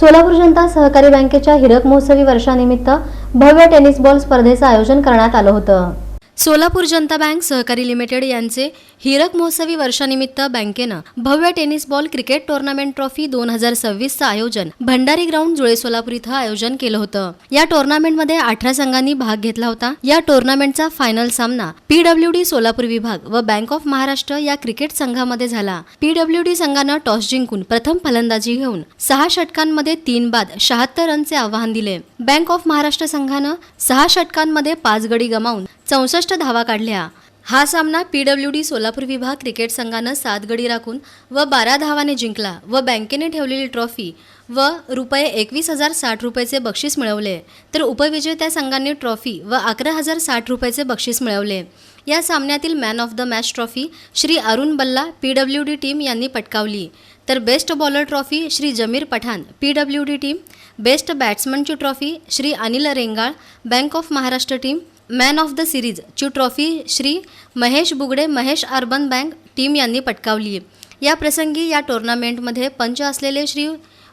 सोलापूर जनता सहकारी बँकेच्या हिरक महोत्सवी वर्षानिमित्त भव्य टेनिस बॉल स्पर्धेचं आयोजन करण्यात आलं होतं। सोलापूर जनता बँक सहकारी लिमिटेड यांचे हिरक महोत्सवी वर्षानिमित्त बँकेनं भव्य tennis ball cricket tournament trophy 2026चं आयोजन भंडारी ग्राउंड जुळे सोलापूर इथं आयोजन केलं होतं। या टूर्नामेंटमध्ये 18 संघांनी भाग घेतला होता। या टूर्नामेंटचा फायनल सामना पीडब्ल्यूडी सोलापूर विभाग व बँक ऑफ महाराष्ट्र या क्रिकेट संघामध्ये झाला। पीडब्ल्यूडी संघानं टॉस जिंकून प्रथम फलंदाजी घेऊन 6 षटकांमध्ये 3 बाद 76 रनचे आव्हान दिले। बँक ऑफ महाराष्ट्र संघानं 6 षटकांमध्ये 5 गडी गमावून 64 धावा काढल्या। हा सामना पीडब्ल्यूडी सोलापूर विभाग क्रिकेट संघानं 7 गडी राखून व 12 धावाने जिंकला व बँकेने ठेवलेली ट्रॉफी व रुपये 21,060 रुपयाचे बक्षीस मिळवले, तर उपविजेत्या संघांनी ट्रॉफी व 11,060 रुपयाचे बक्षीस मिळवले। या सामन्यातील man of the match trophy Shri Arun Balla PWD team यांनी पटकावली, तर best bowler trophy Shri Jamir Pathan PWD team, best बॅट्समनची trophy Shri Anil Rengal bank of Maharashtra team, man of the series ची trophy Shri Mahesh Bugade Mahesh urban bank team यांनी पटकावली। या प्रसंगी या टूर्नामेंटमध्ये पंच असलेले श्री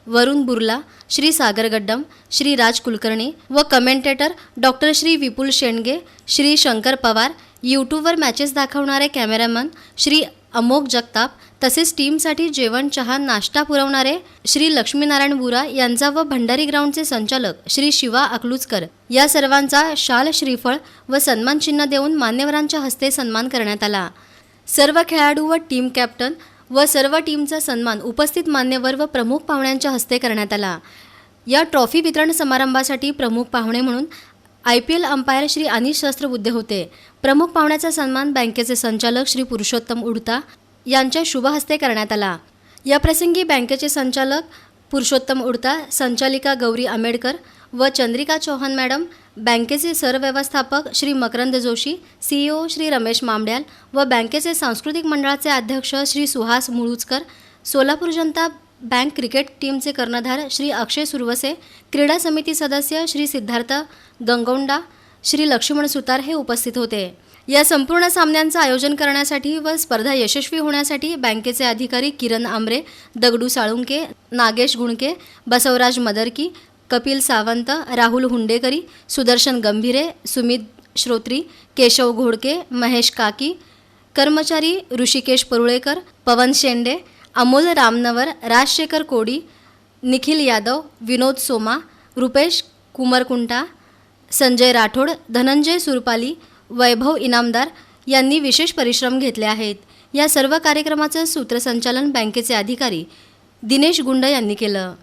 वरुण बुर्ला, श्री सागर गड्डम, श्री राज कुलकर्णी व कमेंटेटर डॉक्टर श्री विपुल शेंडगे, श्री शंकर पवार, यूट्यूबवर मॅचेस दाखवणारे कॅमेरामन श्री अमोक जगताप, तसेच टीमसाठी जेवण चहा नाश्ता पुरवणारे श्री लक्ष्मीनारायण बुरा यांचा व भंडारी ग्राउंडचे संचालक श्री शिवा अकलूजकर या सर्वांचा शाल श्रीफळ व सन्मान चिन्ह देऊन मान्यवरांच्या हस्ते सन्मान करण्यात आला। सर्व खेळाडू व टीम कॅप्टन व सर्व टीमचा सन्मान उपस्थित मान्यवर व प्रमुख पाहुण्यांच्या हस्ते करण्यात आला। या ट्रॉफी वितरण समारंभासाठी प्रमुख पाहुणे म्हणून IPL अंपायर श्री अनिश सहस्त्रबुद्धे होते। प्रमुख पाहुण्याचा सन्मान बँकेचे संचालक श्री पुरुषोत्तम उडता यांच्या शुभ हस्ते करण्यात आला। या प्रसंगी बँकेचे संचालक पुरुषोत्तम उडता, संचालिका गौरी आंबेडकर व चंद्रिका चौहान मॅडम, बँकेचे सरव्यवस्थापक श्री मकरंद जोशी, CEO श्री रमेश मामड्याल व बँकेचे सांस्कृतिक मंडळाचे अध्यक्ष श्री सुहास मुळुचकर, सोलापूर जनता बँक क्रिकेट टीमचे कर्णधार श्री अक्षय सुरवसे, क्रीडा समिती सदस्य श्री सिद्धार्थ गंगोंडा, श्री लक्ष्मण सुतार हे उपस्थित होते। या संपूर्ण सामन्यांचं आयोजन करण्यासाठी व स्पर्धा यशस्वी होण्यासाठी बँकेचे अधिकारी किरण आमरे, दगडू साळुंके, नागेश गुणके, बसवराज मदरकी, कपिल सावंत, राहुल हुंडेकरी, सुदर्शन गंभीरे, सुमित श्रोत्री, केशव घोडके, महेश काकी, कर्मचारी ऋषिकेश परुळेकर, पवन शेंडे, अमोल रामनवर, राजशेखर कोडी, निखिल यादव, विनोद सोमा, रुपेश कुमरकुंटा, संजय राठोड, धनंजय सुरपाली, वैभव इनामदार यांनी विशेष परिश्रम घेतले आहेत। या सर्व कार्यक्रमाचं सूत्रसंचालन बँकेचे अधिकारी दिनेश गुंड यांनी केलं।